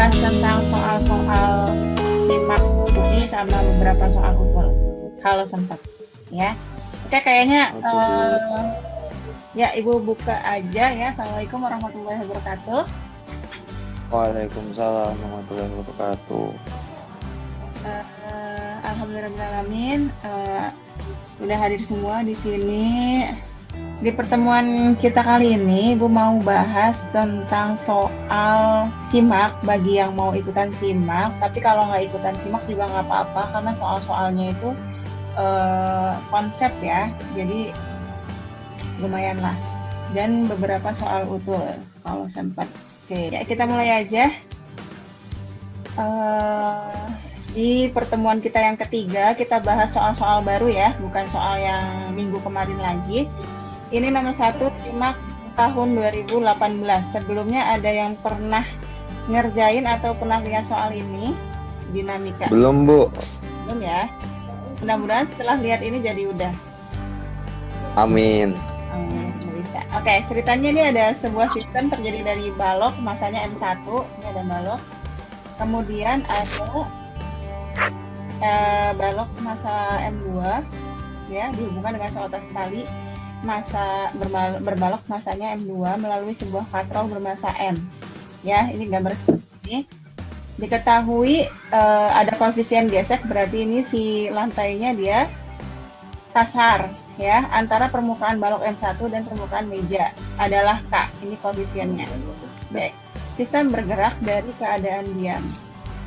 bahas tentang soal-soal simak UI sama beberapa soal utul kalau sempat ya. Oke, kayaknya ya Ibu buka aja ya. Assalamualaikum warahmatullahi wabarakatuh. Waalaikumsalam warahmatullahi wabarakatuh. Alhamdulillahirrahmanirrahim. Udah hadir semua di sini. Di pertemuan kita kali ini, Ibu mau bahas tentang soal simak bagi yang mau ikutan simak. Tapi kalau nggak ikutan simak juga nggak apa-apa, karena soal-soalnya itu konsep ya. Jadi lumayan lah. Dan beberapa soal utul kalau sempat. Oke, ya kita mulai aja. Di pertemuan kita yang ketiga, kita bahas soal-soal baru ya, bukan soal yang minggu kemarin lagi. Ini nomor 1, simak tahun 2018. Sebelumnya ada yang pernah ngerjain atau pernah lihat soal ini? Dinamika. Belum, Bu. Belum ya? Mudah-mudahan setelah lihat ini jadi udah. Amin. Bisa. Oke, ceritanya ini ada sebuah sistem terjadi dari balok, masanya M1. Ini ada balok. Kemudian ada balok massa M2 ya, dihubungkan dengan seotak tali massa berbalok masanya M2 melalui sebuah katrol bermassa M ya. Ini gambar seperti ini. Diketahui ada koefisien gesek, berarti ini si lantainya dia kasar ya, antara permukaan balok M1 dan permukaan meja adalah K. Ini koefisiennya. Baik, sistem bergerak dari keadaan diam.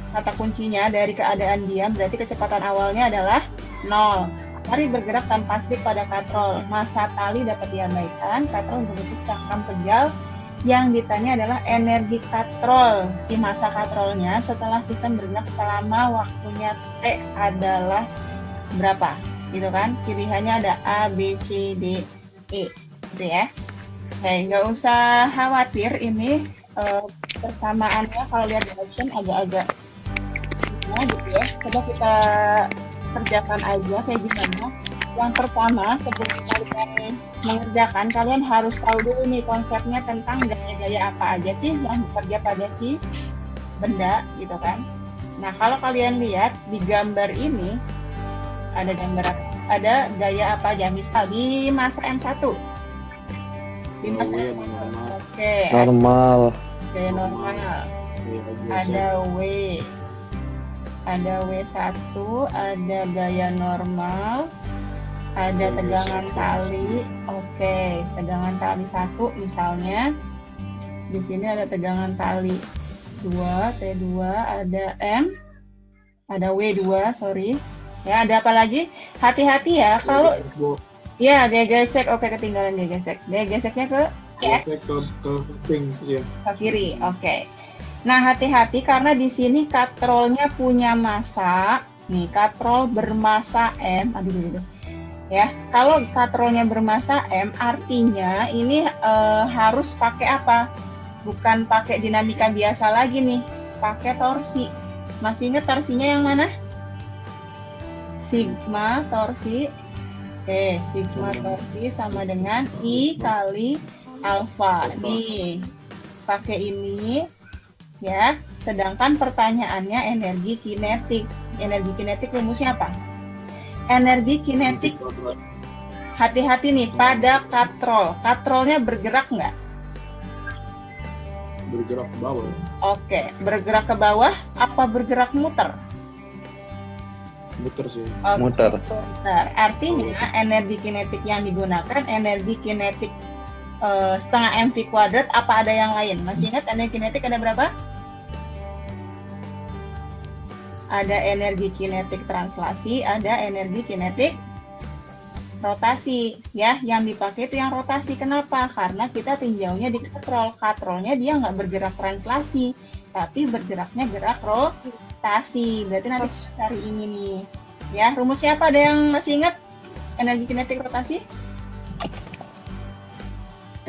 Kata kuncinya dari keadaan diam berarti kecepatan awalnya adalah 0. Tali bergerak tanpa slip pada katrol. Massa tali dapat diabaikan. Katrol berbentuk cakram pejal. Yang ditanya adalah energi katrol. Si massa katrolnya setelah sistem bergerak selama waktunya T adalah berapa? Gitu kan? Pilihannya ada A, B, C, D, E. Gitu ya. Oke, nggak usah khawatir ini persamaannya kalau lihat di option agak-agak gitu ya. Coba kita kerjakan aja kayak gimana. Yang pertama, sebelum kalian mengerjakan, kalian harus tahu dulu nih konsepnya tentang gaya-gaya apa aja sih yang bekerja pada si benda gitu kan. Nah, kalau kalian lihat di gambar ini ada gaya apa aja. Misal di massa M1. Di massa M1. Oke. Normal. Gaya normal. Ada W1, ada gaya normal, ada tegangan tali. Oke, tegangan tali 1 misalnya. Di sini ada tegangan tali 2, T2, ada M, ada W2, sorry. Ya, ada apa lagi? Hati-hati ya kalau ya gaya gesek. Oke, ketinggalan gaya gesek. Gaya geseknya ke kiri. Oke. Nah, hati-hati karena di sini katrolnya punya massa. Nih, katrol bermassa M. Aduh. Ya, kalau katrolnya bermassa M, artinya ini harus pakai apa? Bukan pakai dinamika biasa lagi nih, pakai torsi. Masih ingat torsinya yang mana? Sigma torsi. Sigma torsi sama dengan I kali alfa. Nih, pakai ini. Ya, sedangkan pertanyaannya energi kinetik. Energi kinetik rumusnya apa? Energi kinetik, hati-hati nih pada katrol. Katrolnya bergerak nggak? Bergerak ke bawah. Oke, bergerak ke bawah apa bergerak muter? Muter sih. Oke, Muter. Artinya energi kinetik yang digunakan energi kinetik setengah mv kuadrat. Apa ada yang lain? Masih ingat energi kinetik ada berapa? Ada energi kinetik translasi, ada energi kinetik rotasi. Ya, yang dipakai itu yang rotasi. Kenapa? Karena kita tinjaunya di katrol. Katrolnya dia nggak bergerak translasi, tapi bergeraknya gerak rotasi. Berarti nanti cari ini nih. Ya, rumusnya apa? Ada yang masih ingat energi kinetik rotasi?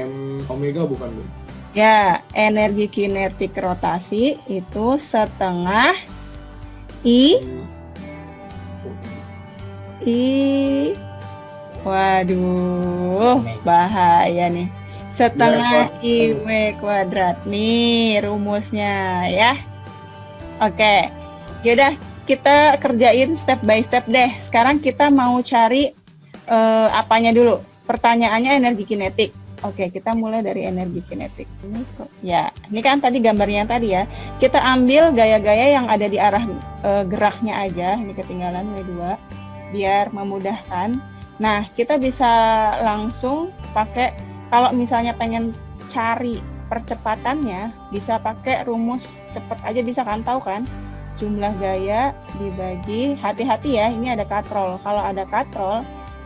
M omega bukan, Bu? Ya, energi kinetik rotasi itu setengah I waduh, bahaya nih. Setengah IW kuadrat nih rumusnya ya. Oke. Yaudah, kita kerjain step by step deh. Sekarang kita mau cari apanya dulu? Pertanyaannya energi kinetik. Oke, kita mulai dari energi kinetik. Ini kan tadi gambarnya yang tadi ya. Kita ambil gaya-gaya yang ada di arah geraknya aja. Ini ketinggalan W2 biar memudahkan. Nah, kita bisa langsung pakai, kalau misalnya pengen cari percepatannya, bisa pakai rumus cepet aja, bisa kan, tahu kan? Jumlah gaya dibagi, hati-hati ya, ini ada katrol. Kalau ada katrol,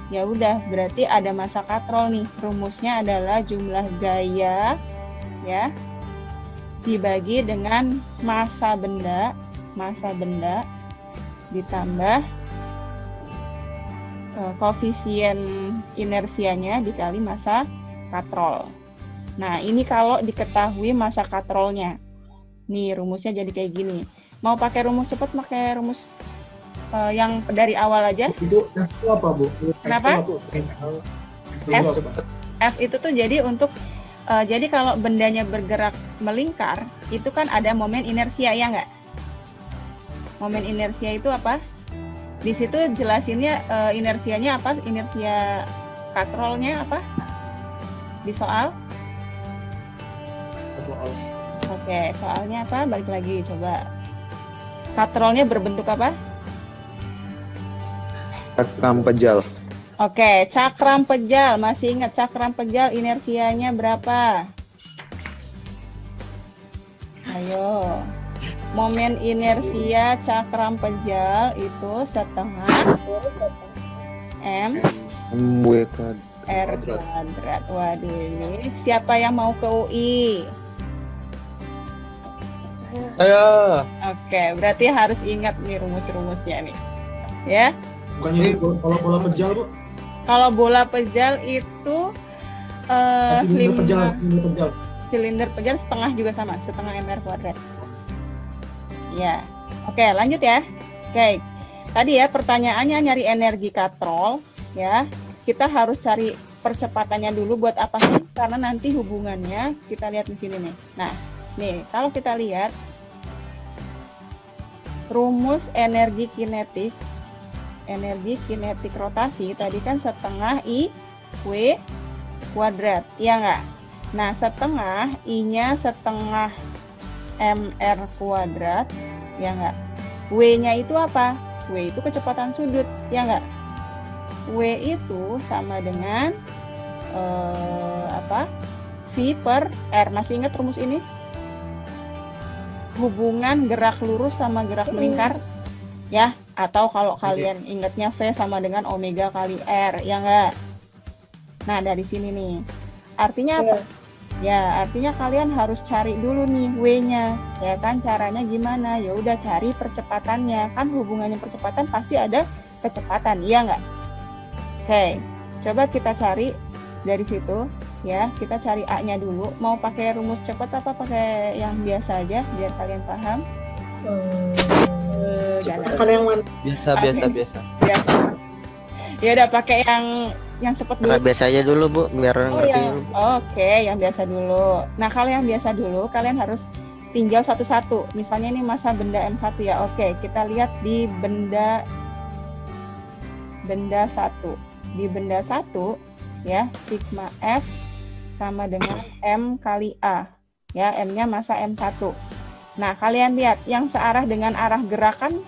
ya udah berarti ada masa katrol nih. Rumusnya adalah jumlah gaya ya dibagi dengan massa benda ditambah koefisien inersianya dikali massa katrol. Nah, ini kalau diketahui massa katrolnya. Nih rumusnya jadi kayak gini. Mau pakai rumus cepat, pakai rumus yang dari awal aja. Itu F itu apa, Bu? Kenapa? F itu tuh jadi untuk jadi kalau bendanya bergerak melingkar, itu kan ada momen inersia, ya nggak? Momen inersia itu apa? Di situ jelasinnya inersianya apa? Inersia katrolnya apa? Di soal? Oke, soalnya apa? Balik lagi, coba. Katrolnya berbentuk apa? Cakram pejal. Oke, cakram pejal. Masih ingat cakram pejal inersianya berapa? Ayo. Momen inersia cakram pejal itu setengah M W kuadrat. R kuadrat. Waduh, ini siapa yang mau ke UI? Ayo. Oke, berarti harus ingat nih rumus-rumusnya nih. Ya. Bukannya kalau bola pejal, Bu? Kalau bola pejal itu silinder pejal setengah juga sama, setengah MR kuadrat. Ya. Oke, lanjut ya. Oke. Tadi ya pertanyaannya nyari energi katrol ya. Kita harus cari percepatannya dulu buat apa sih? Karena nanti hubungannya kita lihat di sini nih. Nah, nih, kalau kita lihat rumus energi kinetik rotasi tadi kan setengah I W kuadrat, iya nggak? Nah, setengah I-nya setengah MR kuadrat, ya nggak? W-nya itu apa? W itu kecepatan sudut, ya nggak? W itu sama dengan V per R. Masih ingat rumus ini? Hubungan gerak lurus sama gerak melingkar, ya? Atau kalau kalian ingatnya V sama dengan omega kali R, ya nggak? Nah, dari sini nih. Artinya apa? Ya, artinya kalian harus cari dulu nih W-nya, ya kan? Caranya gimana? Ya udah cari percepatannya. Kan hubungannya percepatan pasti ada kecepatan, iya nggak? Oke, coba kita cari dari situ, ya. Kita cari A-nya dulu. Mau pakai rumus cepat apa pakai yang biasa aja biar kalian paham? Kalau yang mana? Biasa. Ya udah pakai yang cepat dulu. Biasa aja dulu, Bu, biar ngerti. Oke, yang biasa dulu. Nah, kalau yang biasa dulu kalian harus tinjau satu-satu. Misalnya ini massa benda M1 ya. Oke, kita lihat di benda 1. Di benda 1 ya, sigma F sama dengan M kali A. Ya, M-nya massa M1. Nah, kalian lihat yang searah dengan arah gerakan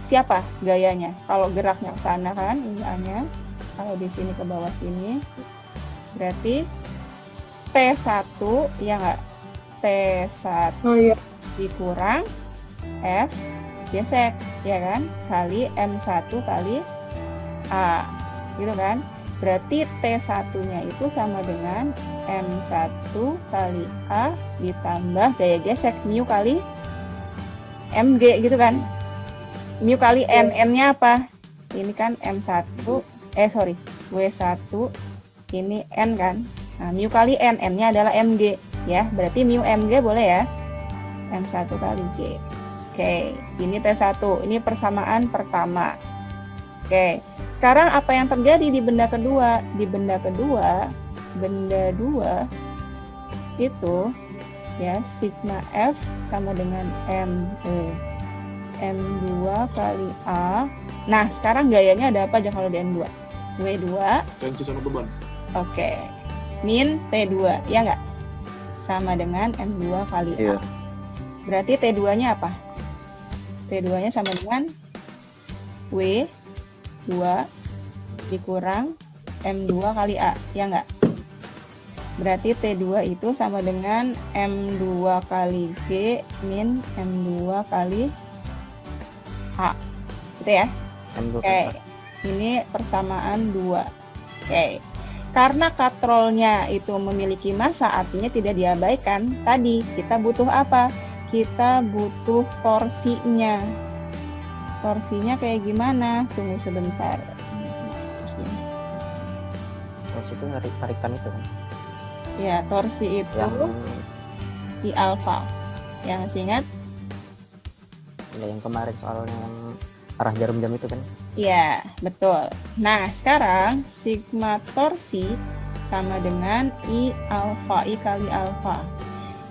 siapa gayanya? Kalau geraknya ke sana kan, ini A-nya. Kalau di sini ke bawah sini, berarti T1 ya nggak? T1 dikurang F gesek, ya kan? Kali M1 kali A, gitu kan? Berarti T1-nya itu sama dengan M1 kali A ditambah gaya gesek mu kali Mg, gitu kan? Mu kali N, N-nya apa? Ini kan M1, W1, ini N kan? Nah, mu kali N, N-nya adalah Mg, ya. Berarti mu Mg boleh ya? M1 kali G. Oke, ini T1, ini persamaan pertama. Oke, sekarang apa yang terjadi di benda kedua? Di benda 2 itu ya, sigma F sama dengan M2 kali A. Nah, sekarang gayanya ada apa aja kalau di M2? W2 tensi sama beban. oke, min T2, ya nggak? Sama dengan M2 kali A. Iya. Berarti T2-nya apa? T2-nya sama dengan W2 dikurang M2 kali A, ya nggak? Berarti T2 itu sama dengan M2 kali G min M2 kali A. Gitu ya? Oke, ini persamaan 2. Oke, karena katrolnya itu memiliki massa, artinya tidak diabaikan. Tadi kita butuh apa? Kita butuh torsinya. Torsinya kayak gimana? Tunggu sebentar. Terus itu tarikan itu kan? Ya, torsi itu I alfa. Yang masih ingat? Ya, yang kemarin soalnya yang arah jarum jam itu kan? Iya, betul. Nah, sekarang sigma torsi sama dengan I alfa, I kali alfa.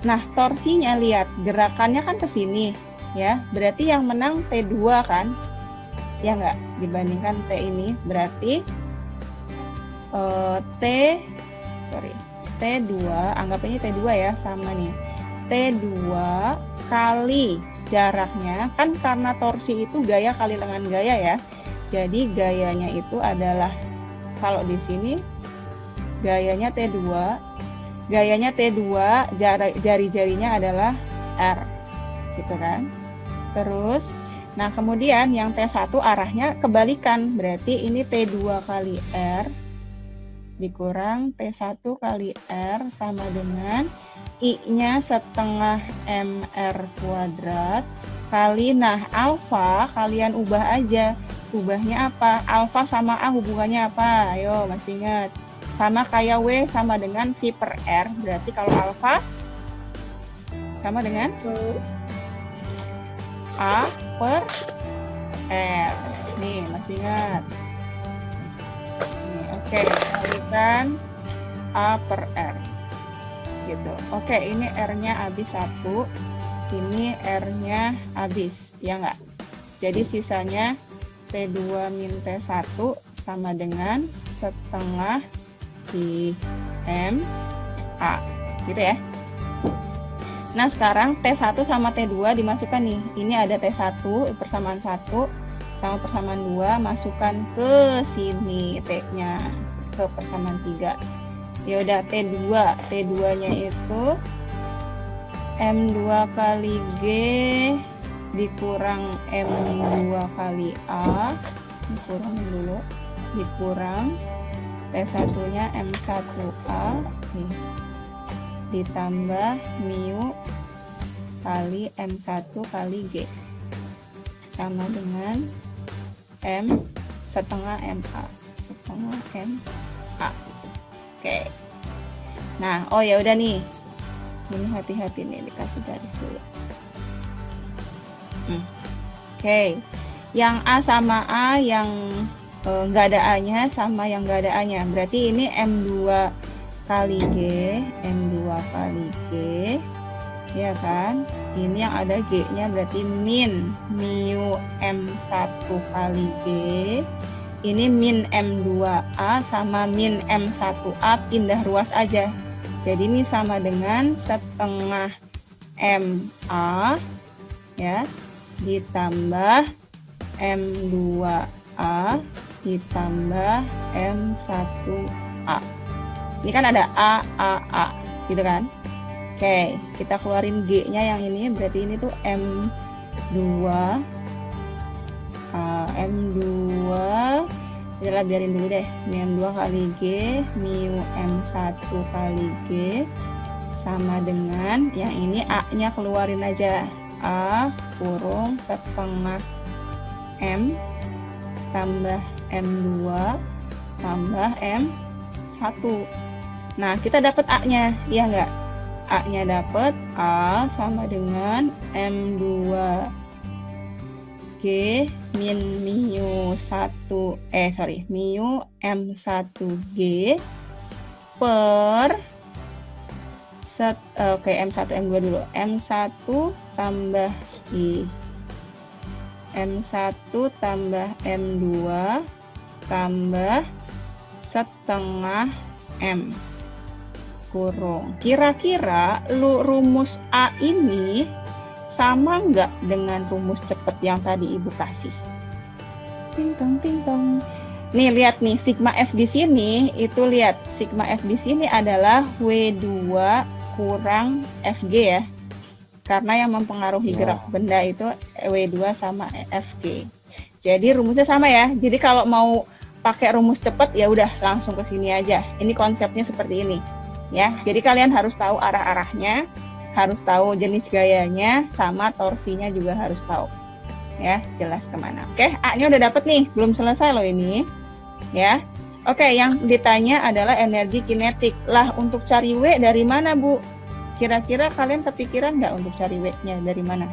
Nah, torsinya lihat, gerakannya kan ke sini, ya. Berarti yang menang T2 kan? Ya nggak? Dibandingkan T ini, berarti T2, anggap ini T2 ya, sama nih. T2 kali jaraknya, kan karena torsi itu gaya kali dengan gaya ya. Jadi gayanya itu adalah, kalau di sini gayanya T2, jari-jarinya adalah R, gitu kan. Terus, nah kemudian yang T1 arahnya kebalikan, berarti ini T2 kali R dikurang T1 kali R sama dengan I-nya setengah MR kuadrat kali, nah alfa kalian ubah aja. Ubahnya apa? Alfa sama A hubungannya apa? Ayo, masih ingat? Sama kayak W sama dengan V per R. Berarti kalau alfa sama dengan A per R. Nih, masih ingat? Oke, kalikan A per R gitu. Oke, ini R-nya habis 1, ini R-nya habis, ya nggak? Jadi sisanya T2 min T1 sama dengan setengah di M A, gitu ya. Nah, sekarang T1 sama T2 dimasukkan nih. Ini ada T1 persamaan 1 sama persamaan 2, masukkan ke sini T-nya, ke persamaan 3. Ya udah, T2-nya itu M2 kali G dikurang M2 kali A, dikurang dulu, dikurang T1-nya M1A nih, ditambah mu kali M1 kali G sama dengan M setengah MA, setengah MA. Oke. Nah, oh ya udah nih. Ini hati-hati nih, dikasih garis dulu. Oke. Yang A sama A, yang nggak ada A-nya sama yang nggak ada A-nya. Berarti ini M2 kali G, M2 kali G, ya kan? Ini yang ada G-nya berarti min mu M1 kali G. Ini min M2A sama min M1A, pindah ruas aja. Jadi ini sama dengan setengah MA ya, ditambah M2A ditambah M1A. Ini kan ada A, gitu kan? Oke, kita keluarin G-nya yang ini, berarti ini tuh M2 kita biarin dulu deh. M2 kali G mu M1 kali G sama dengan yang ini A-nya keluarin aja, A kurung setengah M tambah M2 tambah M1. Nah, kita dapat A-nya, iya nggak? A-nya dapat A sama dengan M2 G min mu M1G per Oke, M1, M2 dulu. M1 tambah I. M1 tambah M2 tambah setengah M kurung. Kira-kira rumus A ini sama nggak dengan rumus cepet yang tadi Ibu kasih? Ting-tong, ting-tong. Nih, lihat nih, sigma F di sini, itu lihat, sigma F di sini adalah W2 kurang FG ya. Karena yang mempengaruhi gerak benda itu W2 sama FG. Jadi rumusnya sama ya. Jadi kalau mau pakai rumus cepat ya udah langsung ke sini aja. Ini konsepnya seperti ini ya. Jadi kalian harus tahu arah-arahnya, harus tahu jenis gayanya, sama torsinya juga harus tahu. Ya, jelas kemana. Oke, A-nya udah dapet nih, belum selesai loh ini. Ya. Oke, yang ditanya adalah energi kinetik. Lah, untuk cari W dari mana, Bu? Kira-kira kalian kepikiran nggak untuk cari W-nya dari mana?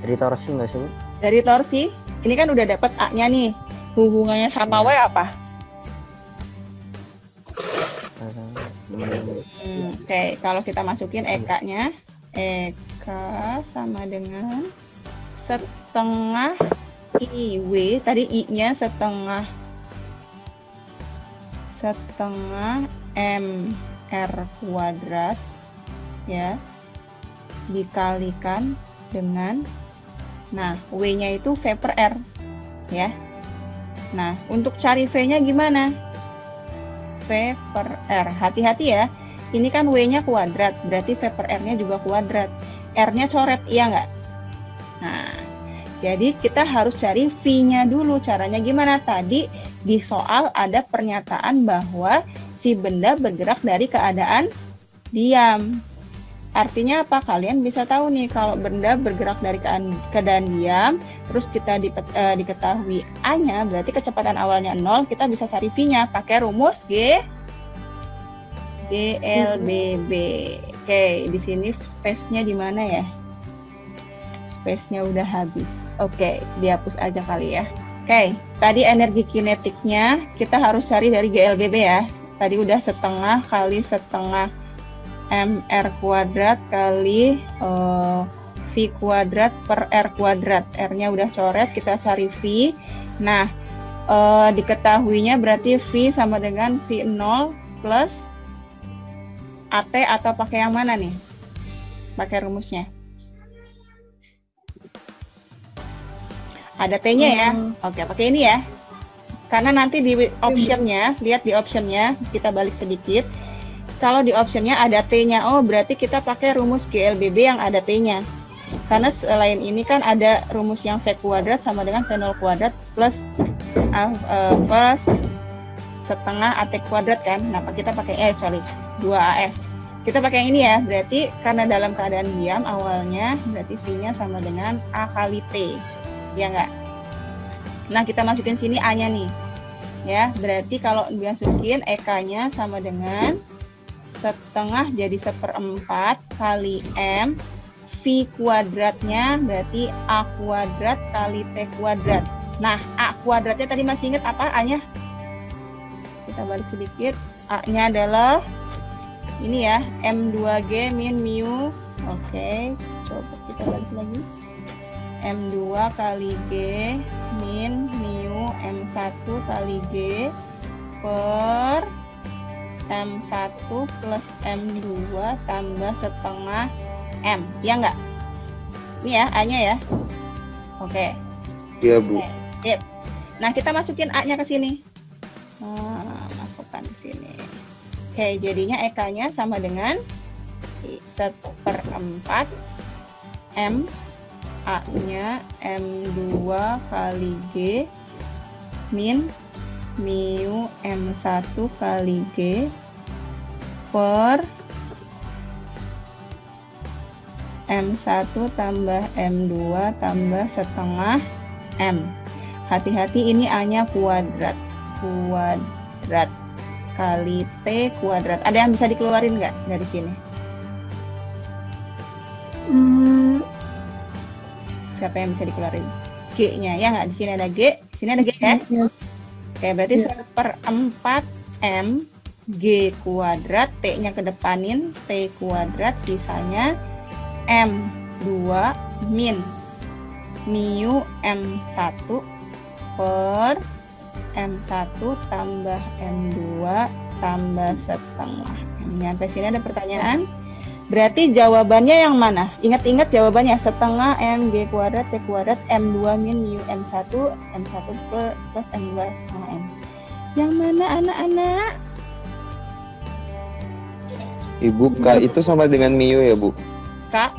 Dari torsi nggak sih, Bu? Dari torsi. Ini kan udah dapat A-nya nih. Hubungannya sama W apa? Oke, kalau kita masukin EK-nya, EK sama dengan setengah IW. Tadi I-nya setengah MR kuadrat ya, dikalikan dengan, nah, W-nya itu V per R ya. Nah, untuk cari V-nya gimana? V per R, hati-hati ya, ini kan W-nya kuadrat, berarti V per R-nya juga kuadrat, R-nya coret, iya nggak? Nah, jadi kita harus cari V-nya dulu. Caranya gimana? Tadi di soal ada pernyataan bahwa si benda bergerak dari keadaan diam. Artinya apa? Kalian bisa tahu nih, kalau benda bergerak dari keadaan diam, terus kita diketahui A-nya, berarti kecepatan awalnya 0, kita bisa cari V-nya pakai rumus GLBB. Oke, di sini space-nya di mana ya? Space-nya udah habis. Oke, dihapus aja kali ya. Oke, tadi energi kinetiknya kita harus cari dari GLBB ya. Tadi udah setengah kali setengah MR kuadrat kali V kuadrat per R kuadrat. R-nya udah coret, kita cari V. Nah, diketahuinya berarti V sama dengan V0 plus AT, atau pakai yang mana nih? Pakai rumusnya. Ada T-nya ya. Oke, pakai ini ya. Karena nanti di optionnya, lihat di optionnya, kita balik sedikit. Kalau di optionnya ada T-nya, oh berarti kita pakai rumus GLBB yang ada T-nya. Karena selain ini kan ada rumus yang V kuadrat sama dengan V0 kuadrat plus setengah AT kuadrat kan. Nah, kita pakai 2AS. Kita pakai yang ini ya, berarti karena dalam keadaan diam awalnya, berarti V-nya sama dengan A kali T. Ya enggak? Nah, kita masukin sini A-nya nih. Ya, berarti kalau dimasukin EK-nya sama dengan setengah jadi 1/4 kali M, V kuadratnya berarti A kuadrat kali T kuadrat. Nah, A kuadratnya tadi masih ingat apa A-nya? Kita balik sedikit. A-nya adalah ini ya, M2G min mu. Oke, coba kita balik lagi. M2 kali G min mu M1 kali G per M1 plus M2 tambah setengah M. Ya enggak? Ini ya, A-nya ya. Oke. Iya, Bu. Oke. Nah, kita masukin A-nya ke sini. Masukkan ke sini. Oke, jadinya EK-nya sama dengan 1/4 M, A-nya M2 kali G min mu M1 kali G per M1 tambah M2 tambah setengah M. Hati-hati, ini A-nya kuadrat kali T kuadrat. Ada yang bisa dikeluarin nggak dari sini? Siapa yang bisa dikeluarin? G-nya ya nggak? Di sini ada G, di sini ada G ya? Oke, berarti 1/4 M G kuadrat, T-nya kedepanin, T kuadrat, sisanya M2 min mu M1 per M1 tambah M2 tambah setengah. Sampai sini ada pertanyaan? Berarti jawabannya yang mana? Ingat-ingat jawabannya, setengah MG kuadrat T kuadrat M2 min mu M1 plus M2 setengah M. Yang mana anak-anak? Ibu, K itu sama dengan mu ya, Bu? Kak?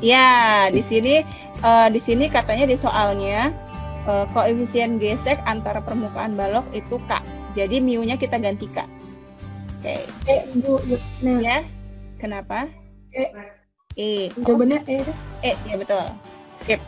Ya, di sini katanya di soalnya koefisien gesek antara permukaan balok itu K. Jadi mu-nya kita ganti K. Oke. Bu, nah, Ya. Kenapa? E. jawabannya E. Ya betul. Sip.